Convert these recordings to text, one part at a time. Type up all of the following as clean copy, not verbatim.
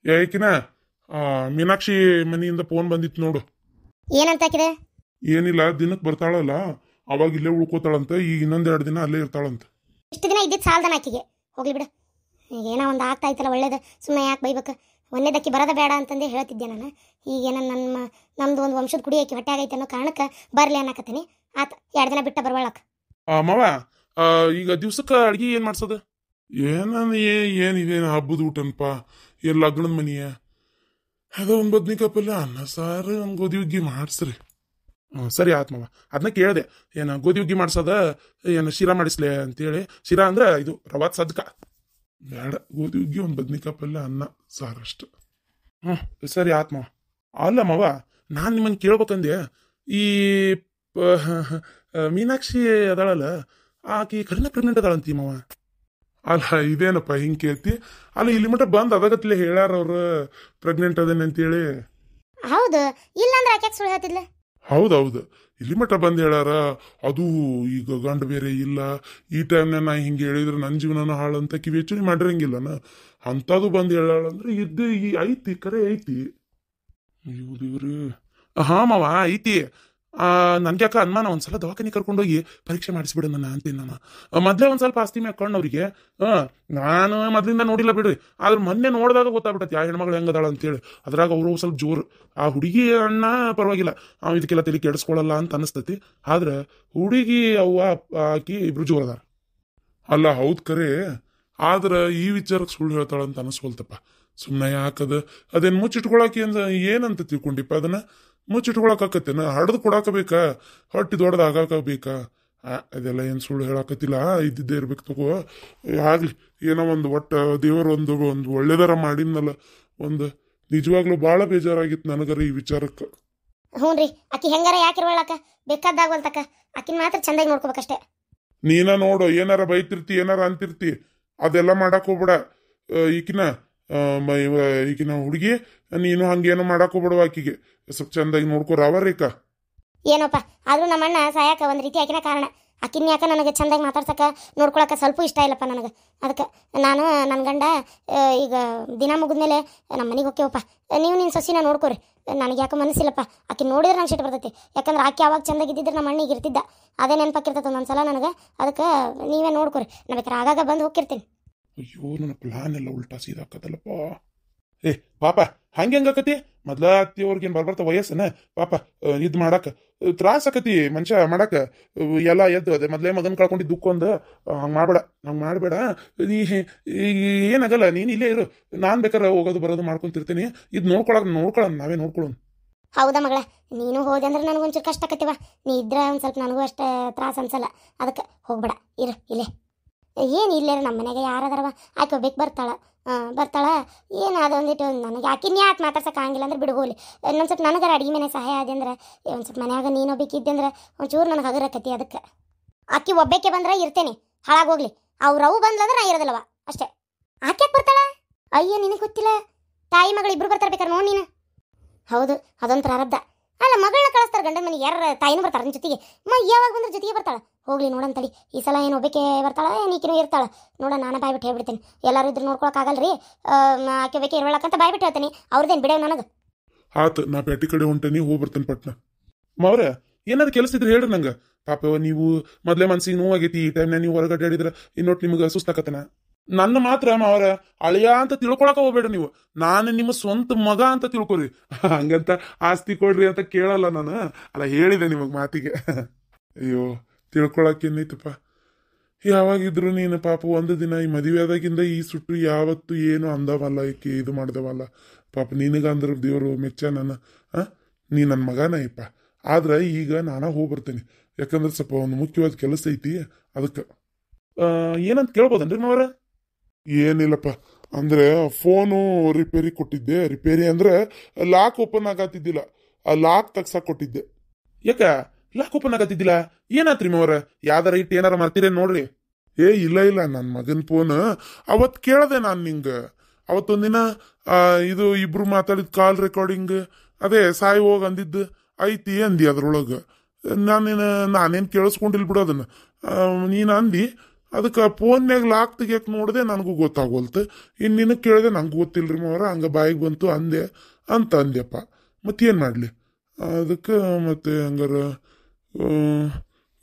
ಯಾಕಿನ ಮೀನಾಕ್ಷಿ ಮನೆಯಿಂದ ಫೋನ್ ಬಂದಿತ್ತು ನೋಡು. ಏನಂತ ಹಾಕಿದೆ? ಏನಿಲ್ಲ, ದಿನಕ್ಕೆ ಬರ್ತಾಳಲ್ಲ ಅವಾಗ ಇಲ್ಲೇ ಉಳ್ಕೋತಾಳಂತ, ಈಗ ಇನ್ನೊಂದೆರಡು ದಿನ ಅಲ್ಲೇ ಇರ್ತಾಳಂತ. ಇಷ್ಟು ದಿನ ಇದ್ದಿದ್ದು ಸಾಲ್ದನ ಆಕಿಗೆ, ಹೋಗ್ಲಿ ಬಿಡು. ಈಗ ಏನೋ ಒಂದು ಆಗ್ತಾ ಇತ್ತಲ್ಲ ಒಳ್ಳೇದು, ಸುಮ್ಮನೆ ಯಾಕೆ ಬೈಬೇಕು? ಒಂದೇದಕ್ಕಿ ಬರೋದ ಬೇಡ ಅಂತಂದೇ ಹೇಳ್ತಿದ್ದೆ ನಾನು. ಈಗೇನ ನಮ್ದು ಒಂದು ವಂಶದ ಕುಡಿ ಆಕಿ ಹೊಟ್ಟೆ ಆಗೈತೆ ಅನ್ನೋ ಕಾರಣಕ್ಕೆ ಬರಲಿ ಅನ್ನಕತ್ತೀನಿ. ಆತ 2 ದಿನ ಬಿಟ್ಟ ಬರ್ಬಾಳಕ್. ಮಾವ, ಈಗ ದಿವ್ಸಕ್ಕೆ ಅಡ್ಗೆ ಏನು ಮಾಡ್ಸೋದು? ಏನಿದೇನು ಹಬ್ಬದ ಊಟನಪ್ಪ, ಏನು ಲಗ್ನದ ಮನೆಯ ಅದ ಒಂದು ಬದ್ನಿಕಾಯಿ ಪಲ್ಯ, ಅನ್ನ ಸಾರು, ಒಂದು ಗೋಧಿ ಹುಗ್ಗಿ ಮಾಡಿಸ್ರಿ. ಸರಿ ಆತ್ ಮಾವ, ಅದನ್ನ ಕೇಳಿದೆ. ಏನು ಗೋಧಿ ಹುಗ್ಗಿ ಮಾಡ್ಸೋದ, ಏನು ಶಿರಾ ಮಾಡಿಸ್ಲೆ ಅಂತೇಳಿ. ಶಿರಾ ಅಂದ್ರೆ ಇದು ರವಾದ ಸದ್ಕ ಬೇಡ, ಗೋಧಿ ಹುಗ್ಗಿ, ಒಂದು ಬದ್ನಿಕಾಯಿ ಪಲ್ಯ, ಅನ್ನ ಸಾರು ಅಷ್ಟು. ಸರಿ ಆತ್ ಮಾವ. ಅಲ್ಲ ಮಾವ, ನಾನು ನಿಮ್ಮನ್ನು ಕೇಳ್ಬೇಕಂದೆ, ಈ ಮೀನಾಕ್ಷಿ ಅದಾಳಲ್ಲ, ಆಕಿ ಕಡಿಮೆ ಪ್ರೆಗ್ನೆಂಟ್ ಅದಾಳಂತಿ ಮಾವ. ಅಲ್ಲ ಇದೇನಪ್ಪ ಹಿಂಗೆ ಕೇಳ್ತಿ? ಅಲ್ಲ ಇಲ್ಲಿ ಮಟ್ಟ ಬಂದು ಅದಾಗತ್ಲೆ ಹೇಳ್ಯಾರ ಅವ್ರು ಪ್ರೆಗ್ನೆಂಟ್ ಅದೇನೆ ಅಂತೇಳಿ. ಹೌದು, ಇಲ್ಲಾಂದ್ರೆ ಆಕೆ ಸುಳ್ಳು ಹೇಳ್ತಿದ್ಲೆ. ಹೌದೌದು, ಇಲ್ಲಿ ಮಟ್ಟ ಬಂದು ಹೇಳ್ಯಾರ. ಅದು ಈಗ ಗಂಡು ಬೇರೆ ಇಲ್ಲ, ಈ ಟೈಮ್ನ ನಾ ಹಿಂಗೆ ಹೇಳಿದ್ರೆ ನನ್ನ ಜೀವನನ ಹಾಳಂತ ಕಿವಿ ಹೆಚ್ಚು ಮಾಡಿರಂಗಿಲ್ಲನ ಅಂಥದ್ದು ಬಂದು ಹೇಳಾಳಂದ್ರೆ ಇದ್ದು ಈ ಐತಿ, ಕರೆ ಐತಿ. ಇವ್ರು ಹಾಂ ಮಾವ ಐತಿ. ನನ್ಗೆ ಯಾಕೆ ಅನುಮಾನ, ಒಂದ್ಸಲ ದವಾಖಾನೆ ಕರ್ಕೊಂಡೋಗಿ ಪರೀಕ್ಷೆ ಮಾಡಿಸ್ಬಿಡು ನನ್ನ ಅಂತೀನಿ ನಾನು. ಮೊದಲೇ ಒಂದು ಸ್ವಲ್ಪ ಆಸ್ತಿ ಮ್ಯಾಕೊಂಡು ಅವ್ರಿಗೆ. ನಾನು ಮೊದಲಿಂದ ನೋಡಿಲ್ಲ ಬಿಡ್ರಿ, ಆದ್ರೆ ಮೊನ್ನೆ ನೋಡಿದಾಗ ಗೊತ್ತಾಗ್ಬಿಟ್ಟೈತಿ ಆ ಹೆಣ್ಮಗಳು ಹೆಂಗದಾಳ ಅಂತೇಳಿ. ಅದ್ರಾಗ ಅವರು ಸ್ವಲ್ಪ ಜೋರು. ಆ ಹುಡುಗಿ ಅಣ್ಣ ಪರವಾಗಿಲ್ಲ, ಇದಕ್ಕೆಲ್ಲ ತಲೆ ಕೆಡಿಸ್ಕೊಳ್ಳಲ್ಲ ಅಂತ ಅನಿಸ್ತೈತಿ. ಆದ್ರೆ ಹುಡುಗಿ ಅವ್ವ ಆಕಿ ಇಬ್ರು ಜೋರದಾರ. ಅಲ್ಲ ಹೌದು ಕರೆ, ಆದ್ರೆ ಈ ವಿಚಾರಕ್ಕೆ ಸುಳ್ಳು ಹೇಳ್ತಾಳಂತ ಅನಿಸ್ಕೊಳ್ತಪ್ಪ. ಸುಮ್ಮನೆ ಯಾಕದ ಅದೇನು ಮುಚ್ಚಿಟ್ಕೊಳಕ್ಕೆ ಏನಂತ ತಿಳ್ಕೊಂಡಿಪ್ಪ? ಅದನ್ನ ಮುಚ್ಚಿಟ್ಕೊಳಕತ್ತೇನ? ಹಡ್ದು ಕೊಡಾಕಬೇಕಾ? ಹೊಟ್ಟಿ ದೊಡ್ಡದು ಆಗಾಕಬೇಕಾ? ಅದೆಲ್ಲ ಏನು ಸುಳ್ಳು ಹೇಳಾಕತ್ತಿಲ್ಲ, ಇದ್ದಿದ್ದೇ ಇರ್ಬೇಕು ತಗೋ. ಆಗ್ಲಿ, ಏನೋ ಒಂದು ಒಟ್ಟು ದೇವರು ಒಂದು ಒಳ್ಳೇದಾರ ಮಾಡಿದ್ನಲ್ಲ. ಒಂದು ನಿಜವಾಗ್ಲೂ ಭಾಳ ಬೇಜಾರಾಗಿತ್ತು ನನಗರ ಈ ವಿಚಾರಕ್ಕೆ. ಹ್ಞೂ ರೀ, ಆಕಿ ಹೆಂಗಾರ ಯಾಕಿರ್ವಳಕ ಬೇಕಾದಾಗಲ್ತಕ್ಕ, ಆಕಿನ ಮಾತ್ರ ಚಂದಾಗಿ ನೋಡ್ಕೋಬೇಕಷ್ಟೇ. ನೀನ ನೋಡು, ಏನಾರ ಬೈತಿರ್ತಿ, ಏನಾರ ಅಂತಿರ್ತಿ, ಅದೆಲ್ಲ ಮಾಡಕ್ ಹೋಗ್ಬೇಡ. ಈಕಿನ ಹುಡುಗಿ ನೀನು ಹಂಗೇನೋ ಮಾಡಕ್ ಹೋಗ್ಬಿಡುವ. ಆಕಿಗೆ ಸ್ವಲ್ಪ ಚಂದಾಗಿ ನೋಡ್ಕೋರ ಅವರೇಕ. ಏನೋಪ್ಪ, ಆದ್ರೂ ನಮ್ಮಣ್ಣ ಸಾಯಕ ಒಂದು ರೀತಿ ಆಕಿನ ಕಾರಣ. ಆಕಿನ ಯಾಕೆ ನನಗೆ ಚಂದಾಗಿ ಮಾತಾಡ್ಸಕ್ಕೆ ನೋಡ್ಕೊಳಕ್ಕೆ ಸ್ವಲ್ಪ ಇಷ್ಟ ಇಲ್ಲಪ್ಪ ನನಗೆ. ಅದಕ್ಕೆ ನಾನು ನನ್ನ ಗಂಡ ಈಗ ದಿನ ಮುಗಿದ್ಮೇಲೆ ನಮ್ಮ ಮನೆಗೆ ಹೋಗ್ತೇವಪ್ಪ. ನೀವು ನಿನ್ನ ಸೊಸಿನ ನೋಡ್ಕೋರಿ. ನನಗೆ ಯಾಕೆ ಮನಸ್ಸಿಲ್ಲಪ್ಪ, ಆಕಿ ನೋಡಿದ್ರೆ ನಂಗೆ ಸಿಟ್ಟು ಬರ್ತೈತಿ. ಯಾಕಂದ್ರೆ ಆಕೆ ಯಾವಾಗ ಚಂದಾಗಿದ್ದಿದ್ರೆ ನಮ್ಮ ಅಣ್ಣಿಗೆ ಇರ್ತಿದ್ದ, ಅದೇ ನೆನಪಾಕಿರ್ತೈತೆ ಒಂದೊಂದ್ಸಲ ನನಗೆ. ಅದಕ್ಕೆ ನೀವೇ ನೋಡ್ಕೋರಿ, ನಾ ಬೇಕಾದ್ರೆ ಆಗಾಗ ಬಂದು ಹೋಗಿರ್ತೀನಿ. ಅಯ್ಯೋ, ನನ್ನ ಪ್ಲಾನ್ ಎಲ್ಲ ಉಲ್ಟಾ ಸೀದಾಕತ್ತಲ್ಲಪ್ಪ. ಏ ಪಾಪ, ಹಂಗಂಗಕತಿ ಮೊದ್ಲ ಅತ್ತಿಯವ್ರಿಗೇನು ಬರ್ಬರ್ತ ವಯಸ್ಸನ ಪಾಪ ಇದು ಮಾಡಾಕ ತ್ರಾಸ ಆಕತಿ ಮನುಷ್ಯ ಮಾಡಾಕ. ಎಲ್ಲ ಎದ್ದು ಅದೇ ಮೊದ್ಲೇ ಮಗನ್ ಕಳ್ಕೊಂಡಿದ್ದು ದುಃಖ ಹಂಗೆ ಮಾಡಬೇಡ. ಏನಾಗಲ್ಲ, ನೀನು ಇಲ್ಲೇ ಇರು, ನಾನು ಬೇಕಾದ್ರೆ ಹೋಗೋದು ಬರೋದು ಮಾಡ್ಕೊಂತಿರ್ತೀನಿ. ಇದು ನೋಡ್ಕೊಳ ನಾವೇ ನೋಡ್ಕೊಳ್ಳೋಣ. ಹೌದಾ ಮಗಳ, ನೀನು ಹೋದೆ ಅಂದ್ರೆ ನನಗೊಂಚೂರು ಕಷ್ಟ ಆಕತಿವ. ನೀ ಇದ್ರೆ ಒಂದು ಸ್ವಲ್ಪ ನನಗೂ ಅಷ್ಟೇ ತ್ರಾಸ ಅನ್ಸಲ್ಲ. ಅದಕ್ಕೆ ಹೋಗ್ಬೇಡ, ಇರು ಇಲ್ಲೇ. ಏನು ಇಲ್ಲೇ ನಮ್ಮ ಮನೆಗೆ ಯಾರದಾರವ, ಆಕೆ ಹೋಗ್ಬೇಕು ಬರ್ತಾಳ. ಏನು ಅದೊಂದಿಟ್ಟು ನನಗೆ ಆಕಿನ ಯಾಕೆ ಮಾತಾಡ್ಸಕ್ಕೆ ಆಗಿಲ್ಲ ಅಂದ್ರೆ ಬಿಡು ಹೋಗ್ಲಿ. ಇನ್ನೊಂದು ಸ್ವಲ್ಪ ನನಗಾರ ಅಡುಗೆ ಮನೆ ಸಹಾಯ ಆದ ಅಂದ್ರೆ, ಒಂದು ಸ್ವಲ್ಪ ಮನ್ಯಾಗ ನೀನು ಒಬ್ಬಕ್ಕಿದ್ದೆ ಅಂದ್ರೆ ಒಂಚೂರು ನನಗೆ ಹಗರಕತಿ. ಅದಕ್ಕೆ ಆಕಿ ಒಬ್ಬಕ್ಕೆ ಬಂದ್ರೆ ಇರ್ತೇನೆ, ಹಾಳಾಗೋಗ್ಲಿ. ಅವು ಬಂದ್ಲಂದ್ರೆ ನಾ ಇರೋದಿಲ್ಲವ ಅಷ್ಟೇ. ಆಕೆ ಬರ್ತಾಳ? ಅಯ್ಯೋ, ನಿನಗೆ ಗೊತ್ತಿಲ್ಲ, ತಾಯಿ ಮಗಳು ಇಬ್ರು ಬರ್ತಾರೆ ಬೇಕಾರೆ ನೋಡಿ ನೀನು. ಹೌದು, ಅದೊಂದು ಪ್ರಾರಬ್ಧ. ಅಲ್ಲ, ಮಗಳನ್ನ ಕಳಿಸ್ತಾರೆ ಗಂಡನ ಮನೆಗೆ, ಯಾರ ತಾಯಿನೂ ಬರ್ತಾರೆ ನಿನ್ನ ಜೊತೆಗೆ. ಯಾವಾಗ ಬಂದ್ರೆ ಜೊತೆಗೆ ಬರ್ತಾಳ. ಹೋಗ್ಲಿ ನೋಡಂತಳಿ, ಈ ಸಲ ಏನು ಒಬ್ಬಕ್ಕೆ ಬರ್ತಾಳ, ನೀಕಿನೂ ಇರ್ತಾಳ ನೋಡ. ನಾನು ಬಾಯ್ಬಿಟ್ಟು ಹೇಳ್ಬಿಡ್ತೇನೆ, ಎಲ್ಲರೂ ಇದ್ರೆ ನೋಡ್ಕೊಳಕ್ಕಾಗಲ್ರಿ, ಆಕೆ ಬೇಕೆ ಇರ್ಬೇಕಂತ ಬಾಯ್ಬಿಟ್ಟು ಹೇಳ್ತೇನೆ. ಅವ್ರದ್ದೇನು ಬಿಡೋ ನನಗೆ. ಆತು, ನಾ ಪೇಟೆ ಕಡೆ ಹೊಂಟೇನಿ, ಹೋಗಿ ಬರ್ತೇನೆ ಪಟ್ನ. ಮಾವ್ರ ಏನಾದ್ರು ಕೆಲಸ ಇದ್ರೆ ಹೇಳ್ರಿ ನಂಗೆ. ಪಾಪ ನೀವು ಮೊದಲೇ ಮನ್ಸಿಗೆ ನೋವಾಗೈತಿ, ಈ ಟೈಮ್ನ ನೀವು ಹೊರಗಡೆ ಆಡಿದ್ರೆ ಇನ್ನೊಟ್ಟು ನಿಮ್ಗೆ ಸುಸ್ತಾಕತ್ತನ. ನನ್ನ ಮಾತ್ರ ಮಾವರ ಅಳಿಯ ಅಂತ ತಿಳ್ಕೊಳಕ ಹೋಗ್ಬೇಡ ನೀವು. ನಾನು ನಿಮ್ಮ ಸ್ವಂತ ಮಗ ಅಂತ ತಿಳ್ಕೊರಿ. ಹಂಗಂತ ಆಸ್ತಿ ಕೊಡ್ರಿ ಅಂತ ಕೇಳಲ್ಲ ನಾನು. ಅಲ್ಲ, ಹೇಳಿದೆ ನಿಮಗೆ ಮಾತಿಗೆ. ಅಯ್ಯೋ, ತಿಳ್ಕೊಳಕ್ಕೇನೈತಪ್ಪ. ಯಾವಾಗಿದ್ರು ನೀನು ಪಾಪ ಒಂದು ದಿನ ಈ ಮದುವೆ ಆದಾಗಿಂದ ಈ ಸುಟ್ಟು ಯಾವತ್ತು ಏನು ಅಂದವಲ್ಲ, ಈಕೆ ಇದು ಮಾಡ್ದವಲ್ಲ. ಪಾಪ ನಿನಗಂದ್ರೆ ದೇವರು ಮೆಚ್ಚ ನನ್ನ. ನೀ ನನ್ನ ಮಗನಯ್ಯಪ್ಪ. ಆದ್ರೆ ಈಗ ನಾನ ಹೋಗ್ಬರ್ತೇನೆ, ಯಾಕಂದ್ರೆ ಸ್ವಲ್ಪ ಒಂದು ಮುಖ್ಯವಾದ ಕೆಲಸ ಐತಿ. ಅದಕ್ಕೆ ಏನಂತ ಕೇಳ್ಬೋದನ್ರಿ ಮಾವರ? ಏನಿಲ್ಲಪ್ಪ, ಅಂದ್ರೆ ಫೋನು ರಿಪೇರಿ ಕೊಟ್ಟಿದ್ದೆ. ರಿಪೇರಿ ಅಂದ್ರೆ ಲಾಕ್ ಓಪನ್ ಆಗತ್ತಿದ್ದಿಲ್ಲ, ಆ ಲಾಕ್ ತಗ್ಸಾಕ್ ಕೊಟ್ಟಿದ್ದೆ. ಯಾಕ ಲಾಕ್ ಓಪನ್ ಆಗತ್ತಿದ್ದಿಲ್ಲ? ಏನಾತ್ರಿ ಮಾವರ? ಯಾವ್ದಾರ ಇಟ್ಟು ಏನಾರ ಮಾಡ್ತೀರೇನು ನೋಡ್ರಿ. ಇಲ್ಲ ನನ್ನ ಮಗನ ಫೋನ್ ಅವತ್ತು ಕೇಳದೆ ನಾನು ನಿಂಗೆ. ಅವತ್ತೊಂದಿನ ಇದು ಇಬ್ರು ಮಾತಾಡಿದ ಕಾಲ್ ರೆಕಾರ್ಡಿಂಗ್, ಅದೇ ಸಾಯಿ ಹೋಗಿ ಅಂದಿದ್ದು ಐತಿ ಅಂದಿ. ಅದ್ರೊಳಗೆ ನಾನೇನು ಕೇಳಿಸ್ಕೊಂಡಿಲ್ ಬಿಡು ಅದನ್ನ. ನೀನು ಅಂದಿ, ಅದಕ್ಕೆ ಫೋನ್ಯಾಗ ಲಾಕ್ ತೆಗಿಯಕ್ ನೋಡಿದೆ ನನಗೂ ಗೊತ್ತಾಗೋಲ್ತು. ಇನ್ನು ನಿನಗೆ ಕೇಳಿದೆ ನಂಗೆ ಗೊತ್ತಿಲ್ರಿ ಮಾವರ, ಹಂಗ ಬಾಯಿಗೆ ಬಂತು ಅಂದೆ ಅಂತ ಅಂದ್ಯಪ್ಪ. ಮತ್ತೇನು ಮಾಡಲಿ ಅದಕ್ಕೆ ಮತ್ತೆ ಹಂಗಾರ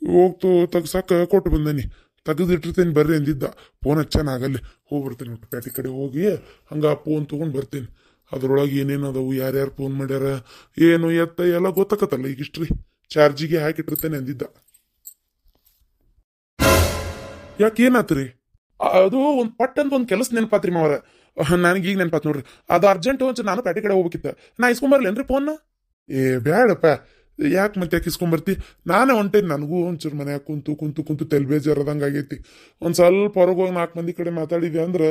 ಹೋಗ್ತು ತೆಗ್ಸಕ್ಕೆ ಕೊಟ್ಟು ಬಂದೇನಿ. ತೆಗೆದಿಟ್ಟಿರ್ತೇನೆ ಬರ್ರಿ ಅಂದಿದ್ದ. ಫೋನ್ ಹಚ್ಚನಾಗಲ್ಲಿ ಹೋಗ್ಬರ್ತೇನೆ ಒಟ್ಟು ಪೇಟೆ ಕಡೆ ಹೋಗಿ ಹಂಗೆ ಫೋನ್ ತೊಗೊಂಡು ಬರ್ತೀನಿ. ಅದ್ರೊಳಗೆ ಏನೇನು ಅದಾವು, ಯಾರ್ಯಾರು ಫೋನ್ ಮಾಡ್ಯಾರ, ಏನು ಎತ್ತ ಎಲ್ಲ ಗೊತ್ತಾಕತ್ತಲ್ಲ ಈಗ ಇಷ್ಟ್ರಿ. ಚಾರ್ಜಿಗೆ ಹಾಕಿಟ್ಟಿರ್ತೇನೆ ಅಂದಿದ್ದ. ಯಾಕೆ ಏನಾತ್ರಿ? ಅದು ಒಂದು ಪಟ್ಟಂತ ಒಂದು ಕೆಲಸ ನೆನಪಾತ್ರಿ ಮಾವರ. ನನಗೀಗ ನೆನಪಾತ್ ನೋಡ್ರಿ. ಅದು ಅರ್ಜೆಂಟ್ ಒಂಚೂರು ನಾನು ಪೇಟೆ ಕಡೆ ಹೋಗ್ಬೇಕಿತ್ತ. ನಾ ಇಸ್ಕೊಂಬರ್ಲೇನ್ರಿ ಫೋನ್ನ? ಏ ಬ್ಯಾಡಪ್ಪ, ಯಾಕೆ ಮತ್ತೆ ಯಾಕೆ ಇಸ್ಕೊಂಬರ್ತಿ? ನಾನೇ ಹೊಂಟೇನಿ. ನನಗೂ ಒಂಚೂರು ಮನ್ಯಾಗ ಕುಂತು ಕುಂತು ಕುಂತು ತೆಲ್ ಬೇಜಾರದಂಗೆ ಆಗೈತಿ. ಒಂದು ಸ್ವಲ್ಪ ಹೊರಗೆ ಹೋಗಿ 4 ಮಂದಿ ಕಡೆ ಮಾತಾಡಿದೆ ಅಂದ್ರೆ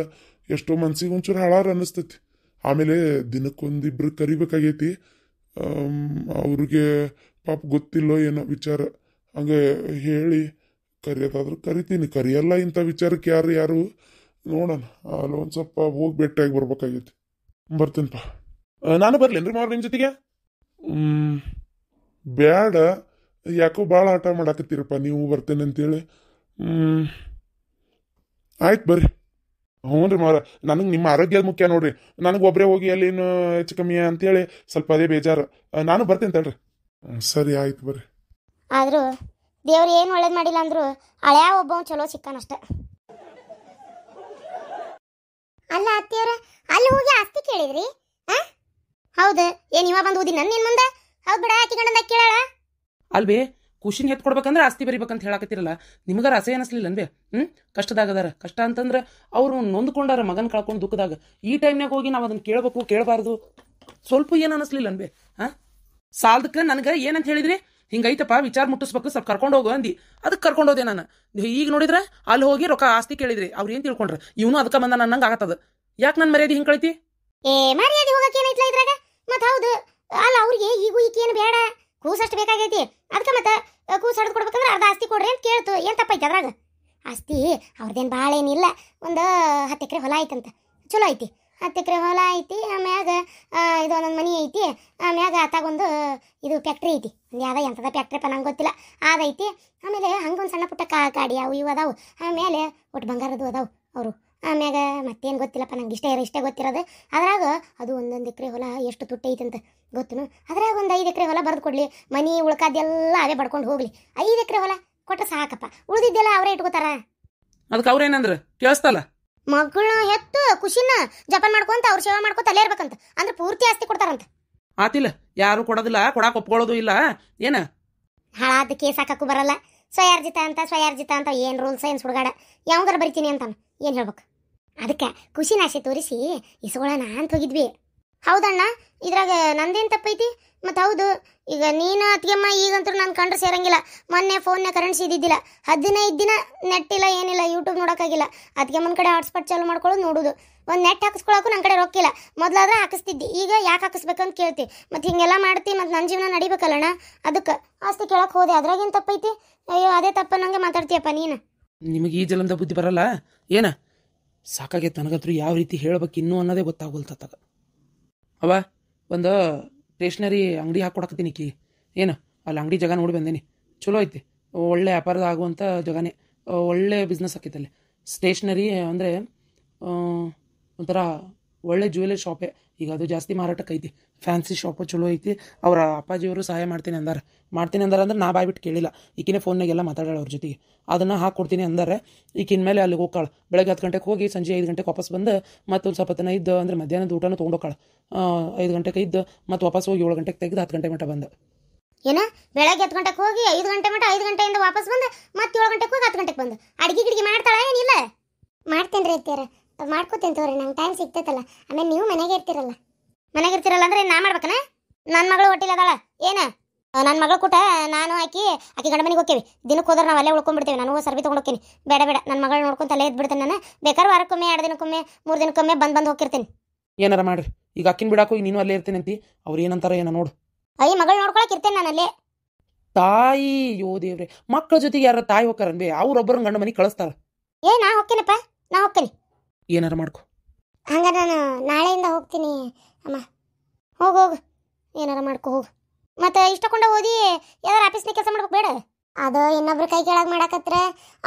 ಎಷ್ಟೋ ಮನ್ಸಿಗೆ ಒಂಚೂರು ಹಳಾರ ಅನ್ನಿಸ್ತೈತಿ. ಆಮೇಲೆ ದಿನಕ್ಕೊಂದಿಬ್ರು ಕರಿಬೇಕಾಗೈತಿ. ಅವ್ರಿಗೆ ಪಾಪ ಗೊತ್ತಿಲ್ಲೋ ಏನೋ ವಿಚಾರ. ಹಂಗೆ ಹೇಳಿ ಕರಿಯೋದಾದ್ರೆ ಕರಿತೀನಿ, ಕರಿಯಲ್ಲ ಇಂಥ ವಿಚಾರಕ್ಕೆ ಯಾರು ನೋಡೋಣ. ಅಲ್ಲಿ ಒಂದು ಸ್ವಲ್ಪ ಹೋಗಿ ಭೇಟಿಯಾಗಿ ಬರ್ಬೇಕಾಗೈತಿ. ಬರ್ತೀನಪ್ಪ. ನಾನು ಬರ್ಲೇನ್ರಿ ಮಾವ್ರ ನಿಮ್ಮ ಜೊತೆಗೆ? ಬ್ಯಾಡ, ಯಾಕೋ ಭಾಳ ಆಟ ಮಾಡಾಕತ್ತೀರಪ್ಪ ನೀವು ಬರ್ತೇನೆ ಅಂತೇಳಿ. ಆಯ್ತು ಬರ್ರಿ. ಹ್ಞೂ ರೀ ಮಾವ್ರ, ನನಗೆ ನಿಮ್ಮ ಆರೋಗ್ಯದ ಮುಖ್ಯ ನೋಡ್ರಿ. ನನಗೆ ಒಬ್ಬರೇ ಹೋಗಿ ಅಲ್ಲೇನು ಹೆಚ್ಚು ಕಮ್ಮಿ ಅಂತೇಳಿ ಸ್ವಲ್ಪ ಅದೇ ಬೇಜಾರು. ನಾನು ಬರ್ತೀನಿ ತಡ್ರಿ. ಸರಿ ಆಯ್ತು ಬರ್ರಿ. ಆದರೂ ದೇವ್ರು ಏನು ಒಳ್ಳೇದು ಮಾಡಿಲ್ಲ ಅಂದ್ರು ಹಳೆಯ ಒಬ್ಬ ಚಲೋ ಸಿಕ್ಕಾನಷ್ಟೆ. ಅಲ್ಲ ಅತ್ತಿಯವ್ರ, ಅಲ್ಲಿ ಹೋಗಿ ಆಸ್ತಿ ಕೇಳಿದ್ರಿ? ಹೌದು, ಏನು ಇವ ಬಂದು ಓದಿ ನನ್ನ ಏನು ಮುಂದೆ? ಹೌದು ಬಿಡ, ಆಕಿ ಗಂಡಂದ ಕೇಳಾಳ. ಅಲ್ವೇ ಖುಷಿನ ಎತ್ ಕೊಡ್ಬೇಕಂದ್ರೆ ಆಸ್ತಿ ಬರಿಬೇಕಂತ ಹೇಳಕತ್ತಿರಲ್ಲ. ನಿಮಗಾರ ಅಸಹ್ಯ ಅನಿಸ್ಲಿಲ್ಲ ಅನ್ಬೇ? ಕಷ್ಟದಾಗದಾರ. ಕಷ್ಟ ಅಂತಂದ್ರೆ ಅವರು ನೊಂದ್ಕೊಂಡಾರ ಮಗನ ಕಳ್ಕೊಂಡು ದುಃಖದಾಗ. ಈ ಟೈಮ್ನಾಗ ಹೋಗಿ ನಾವು ಅದನ್ನ ಕೇಳಬೇಕು ಕೇಳಬಾರ್ದು ಸ್ವಲ್ಪ ಏನು ಅನಿಸ್ಲಿಲ್ಲ ಅನ್ಬೇ? ಸಾಲದಕ್ಕೆ ನನಗೆ ಏನಂತ ಹೇಳಿದ್ರಿ? ಹಿಂಗೈತಪ್ಪ ವಿಚಾರ ಮುಟ್ಟಿಸ್ಬೇಕು, ಸ್ವಲ್ಪ ಕರ್ಕೊಂಡು ಹೋಗು ಅಂದು. ಅದಕ್ಕೆ ಕರ್ಕೊಂಡು ಹೋದೆ ನಾನು. ಈಗ ನೋಡಿದ್ರೆ ಅಲ್ಲಿ ಹೋಗಿ ರೊಕ್ಕ ಆಸ್ತಿ ಕೇಳಿದ್ರಿ. ಅವ್ರು ಏನು ತಿಳ್ಕೊಂಡ್ರೆ ಇವನು ಅದಕ್ಕೆ ಬಂದ ನನ್ನಂಗೆ ಆಗತ್ತದ. ಯಾಕೆ ನನ್ನ ಮರ್ಯಾದೆ ಹಿಂಗೆ ಕಳಿತಿ? ಮರ್ಯಾದೆ ಹೋಗಕ್ಕೆ ಏನೈತ್ಲ ಇದ್ರಾಗ? ಮತ್ತೆ ಹೌದು ಅಲ್ಲ, ಅವ್ರಿಗೆ ಈಗೂ ಈಕೇನು ಬೇಡ, ಕೂಸಷ್ಟು ಬೇಕಾಗೈತಿ. ಅದಕ್ಕೆ ಮತ್ತೆ ಕೂಸು ಹಡ್ದು ಕೊಡ್ಬೇಕಂದ್ರೆ ಅರ್ಧ ಆಸ್ತಿ ಕೊಡ್ರಿ ಅಂತ ಕೇಳ್ತು. ಏನು ತಪ್ಪೈತಿ ಅದ್ರಾಗ? ಆಸ್ತಿ ಅವ್ರದ್ದೇನು ಭಾಳ ಏನಿಲ್ಲ, ಒಂದು 10 ಎಕರೆ ಹೊಲ ಐತಂತ. ಚಲೋ ಐತಿ, 10 ಎಕರೆ ಹೊಲ ಐತಿ. ಆಮ್ಯಾಗ ಇದು ಒಂದೊಂದು ಮನೆ ಐತಿ. ಆಮ್ಯಾಗ ಆತಾಗೊಂದು ಇದು ಫ್ಯಾಕ್ಟ್ರಿ ಐತಿ. ಒಂದು ಯಾವುದೋ ಎಂಥದ ಫ್ಯಾಕ್ಟ್ರಿಪ್ಪ ನಂಗೆ ಗೊತ್ತಿಲ್ಲ, ಅದೈತಿ. ಆಮೇಲೆ ಹಂಗೊಂದು ಸಣ್ಣ ಪುಟ್ಟ ಗಾಡಿ ಅವು ಇವು ಅದಾವು. ಆಮೇಲೆ ಒಟ್ಟು ಬಂಗಾರದು ಅದಾವು ಅವರು. ಆಮ್ಯಾಗ ಮತ್ತೇನು ಗೊತ್ತಿಲ್ಲಪ್ಪ ನಂಗೆ, ಇಷ್ಟೇ ಗೊತ್ತಿರೋದು. ಅದ್ರಾಗ ಅದು 1 ಎಕರೆ ಹೊಲ ಎಷ್ಟು ತುಟ್ಟಿ ಐತಂತ ಗೊತ್ತನು. ಅದ್ರಾಗ ಒಂದು 5 ಎಕರೆ ಹೊಲ ಬರೆದು ಕೊಡಲಿ, ಮನೆ ಉಳ್ಕಾದೆಲ್ಲ ಅವೇ ಬಡ್ಕೊಂಡು ಹೋಗ್ಲಿ. 5 ಎಕರೆ ಹೊಲ ಕೊಟ್ಟರೆ ಸಾಕಪ್ಪ, ಉಳಿದಿದ್ದೆಲ್ಲ ಅವರೇ ಇಟ್ಕೋತಾರ. ಅದಕ್ಕೆ ಅವ್ರೇನಂದ್ರೆ ಕೇಳಿಸ್ತಲ್ಲ, ಮಗಳನ್ನ ಹೆತ್ತು ಖುಷಿನ ಜಪಾನ್ ಮಾಡ್ಕೊಂತ ಅವ್ರ ಸೇವೆ ಮಾಡ್ಕೊಂತ ಅಲ್ಲೇ ಇರ್ಬೇಕಂತ. ಅಂದ್ರೆ ಪೂರ್ತಿ ಆಸ್ತಿ ಕೊಡ್ತಾರಂತ. ಆತಿಲ್ಲ, ಯಾರು ಕೊಡೋದಿಲ್ಲ, ಕೊಡಾಕ್ ಒಪ್ಕೊಳ್ಳೋದು ಇಲ್ಲ. ಏನ ಹಾಳಾದ ಕೇಸ್ ಹಾಕಕ್ಕೂ ಬರಲ್ಲ. ಸ್ವಯಾರ್ಜಿತ ಅಂತ ಏನು ರೂಲ್ಸ್ ಏನು ಸುಡ್ಗಾಡ ಯಾವ್ದಾರ ಬರಿತೀನಿ ಅಂತಾನ. ಏನು ಹೇಳ್ಬೇಕು? ಅದಕ್ಕೆ ಖುಷಿನ ಆಸೆ ತೋರಿಸಿ ಇಸ್ಕೊಳ್ಳೋಣ ಅಂತ ಹೋಗಿದ್ವಿ. ಹೌದಣ್ಣ, ಇದ್ರಾಗ ನಂದೇನು ತಪ್ಪೈತಿ? ಮತ್ತು ಹೌದು, ಈಗ ನೀನು ಅತ್ತಿಗೆಮ್ಮ ಈಗಂತೂ ನಾನು ಕಂಡ್ರೆ ಸೇರಂಗಿಲ್ಲ. ಮೊನ್ನೆ ಫೋನ್ನೇ ಕರೆನ್ಸಿ ಇದ್ದಿದ್ದಿಲ್ಲ, 15 ದಿನ ನೆಟ್ ಇಲ್ಲ, ಏನಿಲ್ಲ, ಯೂಟ್ಯೂಬ್ ನೋಡೋಕ್ಕಾಗಿಲ್ಲ. ಅತ್ತಿಗೆಮ್ಮನ ಕಡೆ ಹಾಟ್ಸ್ಪಾಟ್ ಚಾಲು ಮಾಡ್ಕೊಳ್ಳೋದು ನೋಡೋದು. ಒಂದು ನೆಟ್ ಹಾಕಿಸ್ಕೊಳಕ್ಕೂ ನನ್ನ ಕಡೆ ರೊಕ್ಕಿಲ್ಲ. ಮೊದಲಾದ್ರೆ ಹಾಕಿಸ್ತಿದ್ದಿ, ಈಗ ಯಾಕೆ ಹಾಕಿಸ್ಬೇಕಂತ ಕೇಳ್ತಿ. ಮತ್ತು ಹಿಂಗೆಲ್ಲ ಮಾಡ್ತಿ, ಮತ್ತು ನನ್ನ ಜೀವನ ನಡಿಬೇಕಲ್ಲಣ್ಣ. ಅದಕ್ಕೆ ಆಸ್ತಿ ಕೇಳಕ್ಕೆ ಹೋದೆ. ಅದ್ರಾಗೇನು ತಪ್ಪೈತಿ? ಅಯ್ಯೋ ಅದೇ ತಪ್ಪ ನಂಗೆ ಮಾತಾಡ್ತೀಯಪ್ಪ ನೀನು. ನಿಮಗೆ ಈ ಜಲಂದ ಬುದ್ಧಿ ಬರಲ್ಲ ಏನ? ಸಾಕಾಗೈತೆ ನನಗಂತೂ ಯಾವ ರೀತಿ ಹೇಳ್ಬೇಕು ಇನ್ನೂ ಅನ್ನೋದೇ ಗೊತ್ತಾಗೋಲ್ತತ್ತಾಗ. ಅವ ಒಂದು ಸ್ಟೇಷ್ನರಿ ಅಂಗಡಿ ಹಾಕ್ಕೊಡಕತ್ತೀನಿ ಕಿ. ಏನು ಅಲ್ಲಿ ಅಂಗಡಿ ಜಾಗ ನೋಡಿ ಬಂದೇನಿ. ಚಲೋ ಐತಿ, ಒಳ್ಳೆ ವ್ಯಾಪಾರದ ಆಗುವಂಥ ಜಾಗನೇ. ಒಳ್ಳೆ ಬಿಸ್ನೆಸ್ ಆಕೈತೆ ಅಲ್ಲಿ. ಸ್ಟೇಷ್ನರಿ ಅಂದರೆ ಒಂಥರ ಒಳ್ಳೆ ಜ್ಯುವೆಲರಿ ಶಾಪೇ. ಈಗ ಅದು ಜಾಸ್ತಿ ಮಾರಾಟಕ್ಕೆ ಐತಿ. ಫ್ಯಾನ್ಸಿ ಶಾಪು ಚಲೋ ಐತಿ. ಅವರ ಅಪ್ಪಾಜಿಯವರು ಸಹಾಯ ಮಾಡ್ತೀನಿ ಅಂದಾರೆ ಅಂದ್ರೆ ನಾ ಬಾಯ್ಬಿಟ್ಟು ಕೇಳಿಲ್ಲ. ಈಕಿನೇ ಫೋನ್ನಾಗೆಲ್ಲ ಮಾತಾಡೋಣ ಅವ್ರ ಜೊತೆಗೆ. ಅದನ್ನು ಹಾಕ್ಕೊಡ್ತೀನಿ ಅಂದಾರೆ. ಈಕಿನ ಮೇಲೆ ಅಲ್ಲಿ ಹೋಗ್ಕಾಳು. ಬೆಳಗ್ಗೆ 10 ಗಂಟೆಗೆ ಹೋಗಿ ಸಂಜೆ 5 ಗಂಟೆಗೆ ವಾಪಸ್ ಬಂದು ಮತ್ತೆ ಒಂದು ಸ್ವಲ್ಪ ತನ ಇದ್ದು ಅಂದರೆ ಮಧ್ಯಾಹ್ನದ ಊಟನೂ ತೊಗೊಂಡೋಕಾಳು. 5 ಗಂಟೆಗೆ ಇದ್ದು ಮತ್ತೆ ವಾಪಸ್ ಹೋಗಿ 7 ಗಂಟೆಗೆ ತೆಗೆದು 10 ಗಂಟೆ ಮಟ್ಟ ಬಂದು. ಏನ ಬೆಳಗ್ಗೆ 10 ಗಂಟೆಗೆ ಹೋಗಿ 5 ಗಂಟೆ ಮಟ್ಟ, 5 ಗಂಟೆಯಿಂದ ವಾಪಸ್ ಬಂದು ಮತ್ತೆ 7 ಗಂಟೆಗೆ ಹೋಗಿ 10 ಗಂಟೆಗೆ ಬಂದು ಅಡಿಗೆ ಮಾಡ್ತಾಳ? ಏನಿಲ್ಲ ಮಾಡ್ತೇನೆ ರೀ ಅತ್ತೀರ, ಮಾಡ್ಕೋತೇನೆ ತೋರಿ. ನಂಗೆ ಟೈಮ್ ಸಿಗ್ತೈತಲ್ಲ. ಆಮೇಲೆ ನೀವು ಮನೆಗೆ ಇರ್ತಿರಲ್ಲ ಅಂದ್ರೆ ನಾ ಮಾಡ್ಬೇಕನ? ನನ್ನ ಮಗಳು ಹೊಟ್ಟಿಲ್ಲ ಅದಾಳ ಏನ? ನನ್ನ ಮಗಳು ಕೂಟ ನಾನು ಆಕಿ ಗಂಡ ಮನೆಗೆ ಹೋಗ್ತೇವೆ. ದಿನಕ್ಕೆ ಹೋದ್ರೆ ನಾವು ಅಲ್ಲೇ ಉಳ್ಕೊಂಡ್ಬಿಡ್ತೇವೆ. ನಾನು ಸರ್ವಿ ತೊಗೊಂಡೋಗ್ತೀನಿ. ಬೇಡ ನನ್ನ ಮಗಳು ನೋಡ್ಕೊಂತ ಅಲ್ಲೇ ಇದ್ಬಿಡ್ತೇನೆ. ನಾನು ಬೇಕಾದ್ರೆ ವಾರಕ್ಕೊಮ್ಮೆ 2 ದಿನಕ್ಕೊಮ್ಮೆ 3 ದಿನಕ್ಕೊಮ್ಮೆ ಬಂದು ಹೋಗಿರ್ತೇನೆ. ಏನಾರ ಮಾಡ್ರಿ. ಈಗ ಅಕ್ಕಿನ ಬಿಡಾಕು ನೀನು ಅಲ್ಲೇ ಇರ್ತೇನೆ ಅಂತಿ. ಅವ್ರು ಏನಂತಾರ ಏನೋ ನೋಡು. ಅಯ್ಯ ಮಗಳು ನೋಡ್ಕೊಳಕ್ ಇರ್ತೇನೆ ನಾನು ಅಲ್ಲೇ. ತಾಯಿ ಯೋ ದೇವ್ರೆ, ಮಕ್ಕಳ ಜೊತೆಗೆ ಯಾರ ತಾಯಿ ಹೋಗ್ತಾರನ್ಬೇ? ಅವ್ರೊಬ್ಬರನ್ನ ಗಂಡ ಮನೆಗೆ ಕಳಿಸ್ತಾರ. ನಾ ಹೋಗ್ತೇನಪ್ಪ, ನಾ ಹೋಗ್ತೇನೆ. ಏನಾರ ಮಾಡ್ಕೊ. ಹಂಗ ನಾನು ನಾಳೆಯಿಂದ ಹೋಗ್ತೀನಿ ಅಮ್ಮ. ಹೋಗು ಏನಾರ ಮಾಡ್ಕೊ ಹೋಗು. ಮತ್ತೆ ಇಷ್ಟಕೊಂಡ ಓದಿ ಯಾವ್ದಾರು ಆಫೀಸ್ನಾಗ ಕೆಲಸ ಮಾಡ್ಬೇಕು ಬೇಡ? ಅದು ಇನ್ನೊಬ್ರು ಕೈ ಕೆಳಗೆ ಮಾಡಾಕತ್ರ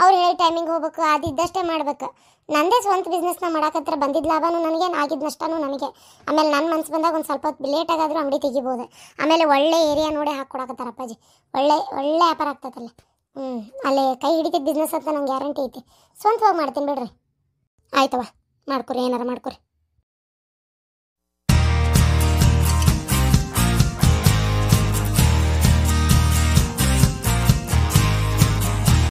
ಅವ್ರು ಹೇಳಿ ಟೈಮಿಂಗ್ ಹೋಗ್ಬೇಕು, ಅದಿದ್ದಷ್ಟೇ ಮಾಡ್ಬೇಕು. ನಂದೇ ಸ್ವಂತ ಬಿಸ್ನೆಸ್ನ ಮಾಡಾಕತ್ರ ಬಂದಿದ್ದ ಲಾಭನೂ ನನಗೆ, ಆಗಿದ್ದ ನಷ್ಟನೂ ನನಗೆ. ಆಮೇಲೆ ನನ್ನ ಮನ್ಸು ಬಂದಾಗ ಒಂದು ಸ್ವಲ್ಪ ಹೊತ್ತು ಲೇಟಾಗಾದರೂ ಅಂಗಡಿ ತೆಗಿಬೋದು. ಆಮೇಲೆ ಒಳ್ಳೆ ಏರಿಯಾ ನೋಡಿ ಹಾಕ್ಕೊಡಕತ್ತಾರ ಅಪ್ಪಾಜಿ. ಒಳ್ಳೆ ಒಳ್ಳೆ ವ್ಯಾಪಾರ ಆಗ್ತೈತಲ್ಲ. ಅಲ್ಲಿ ಕೈ ಹಿಡಿತಿದ್ದ ಬಿಸ್ನೆಸ್ ಅಂತ ನಂಗೆ ಗ್ಯಾರಂಟಿ ಐತಿ. ಸ್ವಂತವಾಗಿ ಮಾಡ್ತೀನಿ ಬಿಡ್ರಿ. ಆಯ್ತವ, ಮಾಡ್ಕೊರಿ, ಏನಾರ ಮಾಡ್ಕೊರಿ.